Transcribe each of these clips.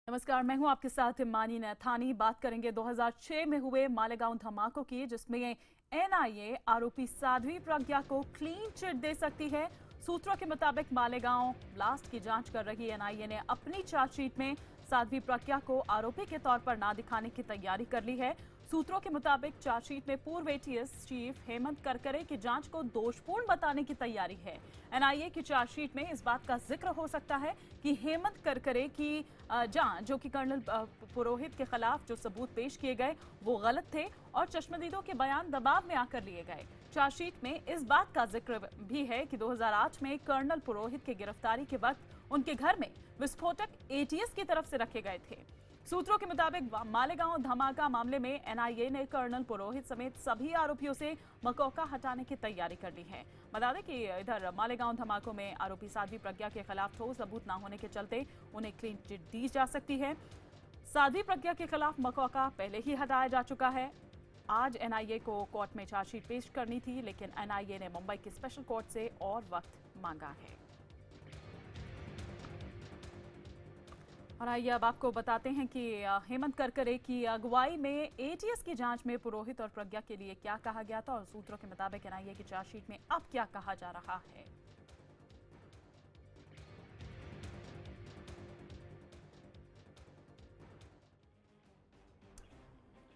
नमस्कार, मैं हूं आपके साथ इमानी नैथानी। बात करेंगे 2006 में हुए मालेगांव धमाकों की, जिसमें एनआईए आरोपी साध्वी प्रज्ञा को क्लीन चिट दे सकती है। सूत्रों के मुताबिक मालेगांव ब्लास्ट की जांच कर रही एनआईए ने अपनी चार्जशीट में साध्वी प्रज्ञा को आरोपी के तौर पर ना दिखाने की तैयारी कर ली है। सूत्रों के मुताबिक चार्जशीट में पूर्व एटीएस चीफ हेमंत करकरे की जांच को दोषपूर्ण बताने की तैयारी है। एनआईए की चार्जशीट में इस बात का जिक्र हो सकता है कि हेमंत करकरे की जांच, जो कि कर्नल पुरोहित के खिलाफ जो सबूत पेश किए गए वो गलत थे और चश्मदीदों के बयान दबाव में आकर लिए गए। चार्जशीट में इस बात का जिक्र भी है कि 2008 में कर्नल पुरोहित की गिरफ्तारी के वक्त उनके घर में विस्फोटक एटीएस की तरफ से रखे गए थे। सूत्रों के मुताबिक मालेगांव धमाका मामले में एनआईए ने कर्नल पुरोहित समेत सभी आरोपियों से मकौका हटाने की तैयारी कर ली है। बता दें कि इधर मालेगांव धमाकों में आरोपी साध्वी प्रज्ञा के खिलाफ ठोस सबूत न होने के चलते उन्हें क्लीन चिट दी जा सकती है। साध्वी प्रज्ञा के खिलाफ मकौका पहले ही हटाया जा चुका है। आज एनआईए को कोर्ट में चार्जशीट पेश करनी थी, लेकिन एनआईए ने मुंबई की स्पेशल कोर्ट से और वक्त मांगा है। और आइए अब आपको बताते हैं कि हेमंत करकरे की अगुवाई में एटीएस की जांच में पुरोहित और प्रज्ञा के लिए क्या कहा गया था और सूत्रों के मुताबिक एनआईए की चार्जशीट में अब क्या कहा जा रहा है।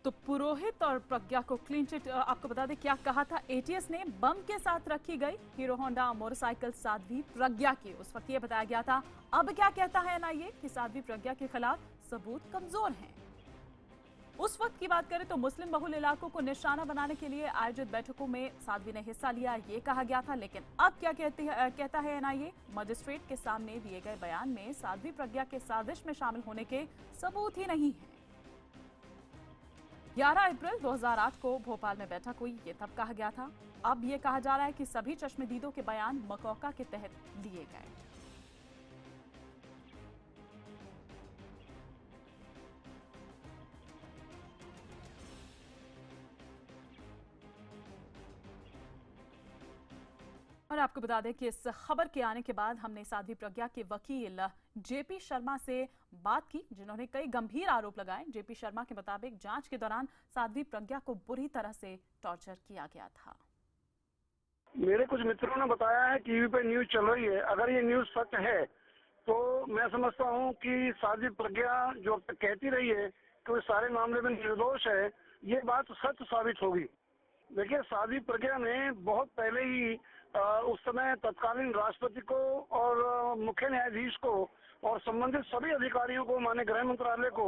तो पुरोहित और प्रज्ञा को क्लीन चिट, आपको बता दें क्या कहा था एटीएस ने। बम के साथ रखी गई hero Honda motorcycle Sadhvi Pragya की, उस वक्त ये बताया गया था। अब क्या कहता है एनआईए कि साध्वी प्रज्ञा के खिलाफ सबूत कमजोर हैं। उस वक्त की बात करें तो मुस्लिम बहुल इलाकों को निशाना बनाने के लिए आयोजित बैठकों में साध्वी ने हिस्सा लिया, ये कहा गया था। लेकिन अब क्या कहता है एनआईए। मजिस्ट्रेट के सामने दिए गए बयान में साध्वी प्रज्ञा के साजिश में शामिल होने के सबूत ही नहीं है। 11 अप्रैल 2008 को भोपाल में बैठक हुई, ये तब कहा गया था। अब ये कहा जा रहा है कि सभी चश्मदीदों के बयान मकौका के तहत लिए गए। और आपको बता दें कि इस खबर के आने के बाद हमने साध्वी प्रज्ञा के वकील जेपी शर्मा से बात की, जिन्होंने कई गंभीर आरोप लगाए। जेपी शर्मा के मुताबिक जांच के दौरान साध्वी प्रज्ञा को बुरी तरह से टॉर्चर किया गया था। मेरे कुछ मित्रों ने बताया है टीवी पे न्यूज चल रही है, अगर ये न्यूज सच है तो मैं समझता हूँ कि साध्वी प्रज्ञा जो कहती रही है कि वो सारे मामले में निर्दोष है, ये बात सच साबित होगी। देखिए, साध्वी प्रज्ञा ने बहुत पहले ही उस समय तत्कालीन राष्ट्रपति को और मुख्य न्यायाधीश को और संबंधित सभी अधिकारियों को, माने गृह मंत्रालय को,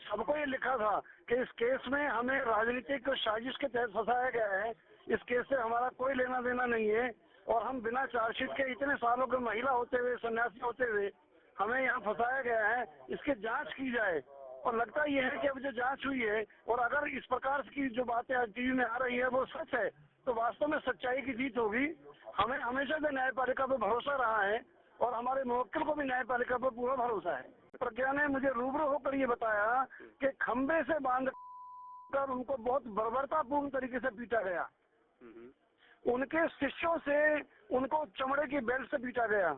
सबको ये लिखा था कि इस केस में हमें राजनीतिक साजिश के तहत फंसाया गया है। इस केस से हमारा कोई लेना देना नहीं है और हम बिना चार्जशीट के इतने सालों के महिला होते हुए, सन्यासी होते हुए हमें यहाँ फंसाया गया है, इसकी जांच की जाए। और लगता यह है कि अब जो जांच हुई है और अगर इस प्रकार की जो बातें आज टीवी में आ रही है वो सच है तो वास्तव में सच्चाई की जीत होगी। हमें हमेशा से न्यायपालिका पर भरोसा रहा है और हमारे मुवक्किल को भी न्यायपालिका पर पूरा भरोसा है। प्रज्ञा ने मुझे रूबरू होकर ये बताया कि खंबे से बांध कर उनको बहुत बर्बरतापूर्ण तरीके से पीटा गया। उनके शिष्यों से उनको चमड़े की बेल्ट से पीटा गया।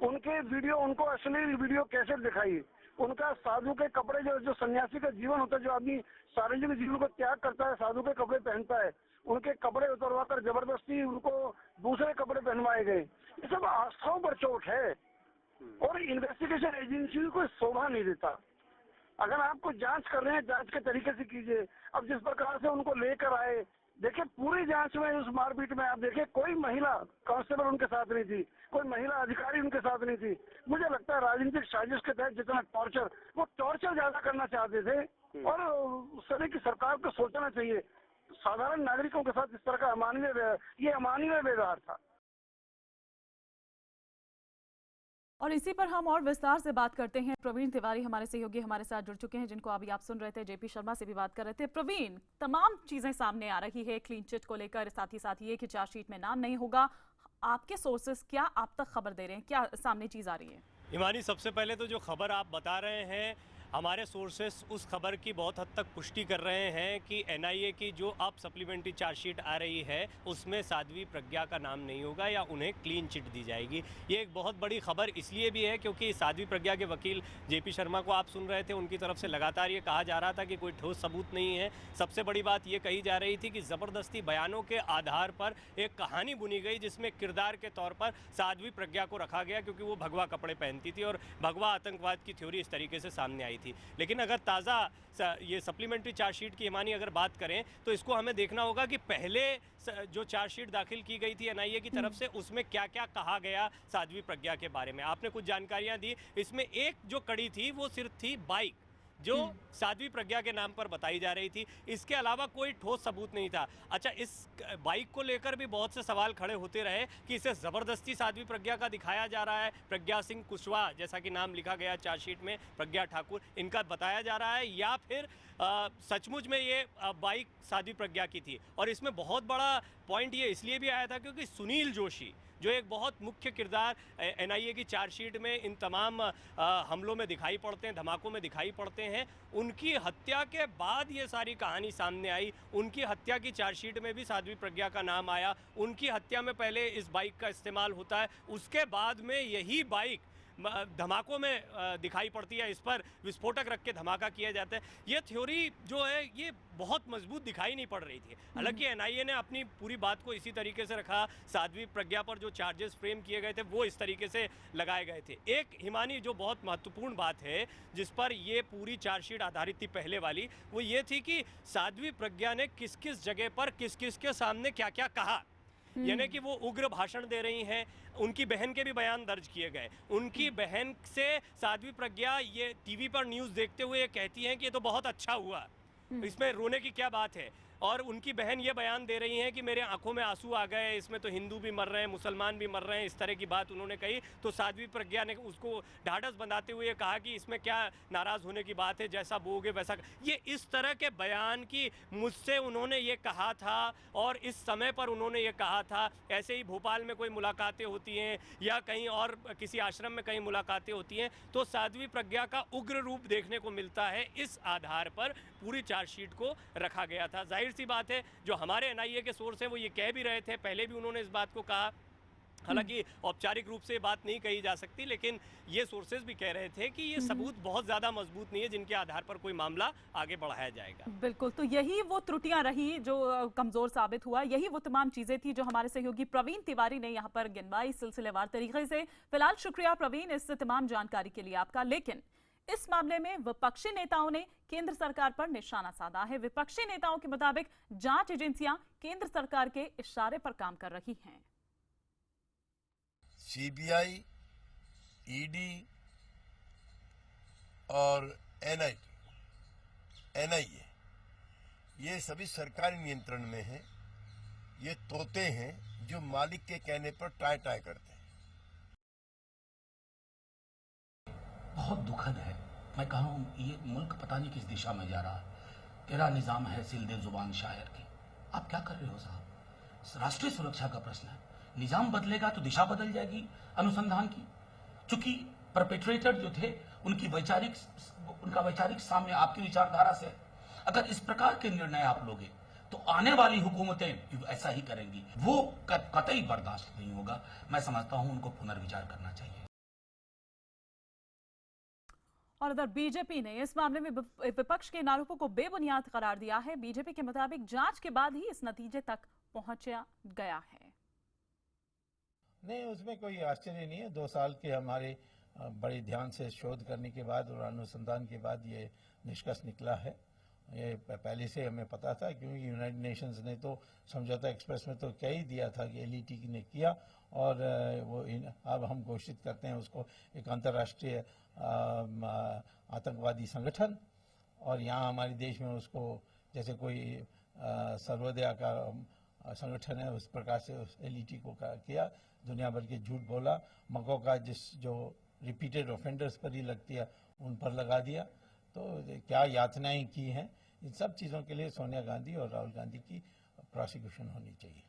उनके वीडियो, उनको अश्लील वीडियो कैसेट दिखाई। उनका साधु के कपड़े, जो सन्यासी का जीवन होता है, जो आदमी सार्वजनिक जीवन को त्याग करता है, साधु के कपड़े पहनता है, उनके कपड़े उतरवा कर जबरदस्ती उनको दूसरे कपड़े पहनवाए गए। ये सब आस्थाओं पर चोट है और इन्वेस्टिगेशन एजेंसी को शोभा नहीं देता। अगर आप कुछ जांच कर रहे हैं, जांच के तरीके से कीजिए। अब जिस प्रकार से उनको लेकर आए, देखिए पूरी जांच में उस मारपीट में आप देखिए कोई महिला कांस्टेबल उनके साथ नहीं थी, कोई महिला अधिकारी उनके साथ नहीं थी। मुझे लगता है राजनीतिक साजिश के तहत जितना टॉर्चर, वो टॉर्चर ज्यादा करना चाहते थे और उस तरह की सरकार को सोचना चाहिए। साधारण नागरिकों के साथ इस तरह का अमानवीय व्यवहार था। और इसी पर हम और विस्तार से बात करते हैं। प्रवीण तिवारी हमारे सहयोगी हमारे साथ जुड़ चुके हैं, जिनको अभी आप सुन रहे थे। जेपी शर्मा से भी बात कर रहे थे। प्रवीण, तमाम चीजें सामने आ रही है क्लीन चिट को लेकर, साथ ही साथ ये कि चार्जशीट में नाम नहीं होगा। आपके सोर्सेस क्या आप तक खबर दे रहे हैं, क्या सामने चीज आ रही है? इमानी, सबसे पहले तो जो खबर आप बता रहे हैं हमारे सोर्सेस उस खबर की बहुत हद तक पुष्टि कर रहे हैं कि एनआईए की जो अब सप्लीमेंट्री चार्जशीट आ रही है उसमें साध्वी प्रज्ञा का नाम नहीं होगा या उन्हें क्लीन चिट दी जाएगी। ये एक बहुत बड़ी खबर इसलिए भी है क्योंकि साध्वी प्रज्ञा के वकील जेपी शर्मा को आप सुन रहे थे, उनकी तरफ से लगातार ये कहा जा रहा था कि कोई ठोस सबूत नहीं है। सबसे बड़ी बात ये कही जा रही थी कि ज़बरदस्ती बयानों के आधार पर एक कहानी बुनी गई जिसमें किरदार के तौर पर साध्वी प्रज्ञा को रखा गया क्योंकि वो भगवा कपड़े पहनती थी और भगवा आतंकवाद की थ्योरी इस तरीके से सामने आई थी। लेकिन अगर ताज़ा ये सप्लीमेंट्री चार्जशीट की हिमानी अगर बात करें तो इसको हमें देखना होगा कि पहले जो चार्जशीट दाखिल की गई थी एनआईए की तरफ से उसमें क्या क्या कहा गया साध्वी प्रज्ञा के बारे में। आपने कुछ जानकारियां दी, इसमें एक जो कड़ी थी वो सिर्फ थी बाइक जो साध्वी प्रज्ञा के नाम पर बताई जा रही थी, इसके अलावा कोई ठोस सबूत नहीं था। अच्छा, इस बाइक को लेकर भी बहुत से सवाल खड़े होते रहे कि इसे ज़बरदस्ती साध्वी प्रज्ञा का दिखाया जा रहा है, प्रज्ञा सिंह कुशवाहा जैसा कि नाम लिखा गया चार्जशीट में, प्रज्ञा ठाकुर इनका बताया जा रहा है, या फिर सचमुच में ये बाइक साध्वी प्रज्ञा की थी। और इसमें बहुत बड़ा पॉइंट ये इसलिए भी आया था क्योंकि सुनील जोशी जो एक बहुत मुख्य किरदार एनआईए की चार्जशीट में इन तमाम हमलों में दिखाई पड़ते हैं, धमाकों में दिखाई पड़ते हैं, उनकी हत्या के बाद ये सारी कहानी सामने आई। उनकी हत्या की चार्जशीट में भी साध्वी प्रज्ञा का नाम आया। उनकी हत्या में पहले इस बाइक का इस्तेमाल होता है, उसके बाद में यही बाइक धमाकों में दिखाई पड़ती है, इस पर विस्फोटक रख के धमाका किया जाता है। ये थ्योरी जो है ये बहुत मजबूत दिखाई नहीं पड़ रही थी। हालांकि एनआईए ने अपनी पूरी बात को इसी तरीके से रखा, साध्वी प्रज्ञा पर जो चार्जेस फ्रेम किए गए थे वो इस तरीके से लगाए गए थे। एक हिमानी जो बहुत महत्वपूर्ण बात है जिस पर ये पूरी चार्जशीट आधारित थी पहले वाली, वो ये थी कि साध्वी प्रज्ञा ने किस किस जगह पर किस किस के सामने क्या क्या कहा। यानी कि वो उग्र भाषण दे रही हैं, उनकी बहन के भी बयान दर्ज किए गए। उनकी बहन से साध्वी प्रज्ञा ये टीवी पर न्यूज़ देखते हुए कहती हैं कि ये तो बहुत अच्छा हुआ, इसमें रोने की क्या बात है। और उनकी बहन ये बयान दे रही हैं कि मेरे आंखों में आंसू आ गए, इसमें तो हिंदू भी मर रहे हैं, मुसलमान भी मर रहे हैं, इस तरह की बात उन्होंने कही। तो साध्वी प्रज्ञा ने उसको ढाढ़स बंधाते हुए कहा कि इसमें क्या नाराज़ होने की बात है, जैसा बोगे वैसा। ये इस तरह के बयान की मुझसे उन्होंने ये कहा था और इस समय पर उन्होंने ये कहा था। ऐसे ही भोपाल में कोई मुलाकातें होती हैं या कहीं और किसी आश्रम में कहीं मुलाकातें होती हैं तो साध्वी प्रज्ञा का उग्र रूप देखने को मिलता है। इस आधार पर पूरी चार्जशीट को रखा गया था। जाहिर सी बात है जो हमारे एनआईए के सोर्स हैं वो ये कह भी रहे थे, पहले भी उन्होंने इस बात को कहा, हालांकि औपचारिक रूप से बात नहीं कही जा सकती, लेकिन ये सोर्सेज भी कह रहे थे कि ये सबूत बहुत ज़्यादा मजबूत नहीं है जिनके आधार पर कोई मामला आगे बढ़ाया जाएगा। बिल्कुल, तो यही वो त्रुटियां रही जो कमजोर साबित हुआ, यही वो तमाम चीजें थी जो हमारे सहयोगी प्रवीण तिवारी ने यहाँ पर गिनवाई सिलसिलेवार तरीके से। फिलहाल शुक्रिया प्रवीण इस तमाम जानकारी के लिए आपका। लेकिन इस मामले में विपक्षी नेताओं ने केंद्र सरकार पर निशाना साधा है। विपक्षी नेताओं के मुताबिक जांच एजेंसियां केंद्र सरकार के इशारे पर काम कर रही हैं। सीबीआई, ईडी और एनआईए ये सभी सरकारी नियंत्रण में हैं। ये तोते हैं जो मालिक के कहने पर टाय टाय करते हैं। बहुत दुखद है, मैं कहूँ ये मुल्क पता नहीं किस दिशा में जा रहा है। तेरा निजाम है सिलदे जुबान शायर की, आप क्या कर रहे हो साहब? राष्ट्रीय सुरक्षा का प्रश्न है, निजाम बदलेगा तो दिशा बदल जाएगी अनुसंधान की। चूंकि परपेट्रेटर जो थे उनका वैचारिक साम्य आपकी विचारधारा से, अगर इस प्रकार के निर्णय आप लोगे तो आने वाली हुकूमतें ऐसा ही करेंगी, वो कतई बर्दाश्त नहीं होगा। मैं समझता हूं उनको पुनर्विचार करना चाहिए। और उधर बीजेपी ने इस मामले में विपक्ष के इन आरोपों को बेबुनियाद करार दिया है। बीजेपी के मुताबिक जांच के बाद ही इस नतीजे तक पहुंचा गया है। नहीं, उसमें कोई आश्चर्य नहीं है। 2 साल के हमारे बड़े ध्यान से शोध करने के बाद और अनुसंधान के बाद ये निष्कर्ष निकला है। ये पहले से हमें पता था क्योंकि यूनाइटेड नेशंस ने तो समझौता एक्सप्रेस में तो कह ही दिया था कि एलईटी ने किया और वो अब हम घोषित करते हैं उसको एक अंतर्राष्ट्रीय आतंकवादी संगठन। और यहाँ हमारे देश में उसको जैसे कोई सर्वोदय का संगठन है उस प्रकार से उस एलईटी को किया, दुनिया भर के झूठ बोला, मकोका जो रिपीटेड ऑफेंडर्स पर ही लगती है उन पर लगा दिया। तो क्या यातनाएं की हैं, इन सब चीज़ों के लिए सोनिया गांधी और राहुल गांधी की प्रोसिक्यूशन होनी चाहिए।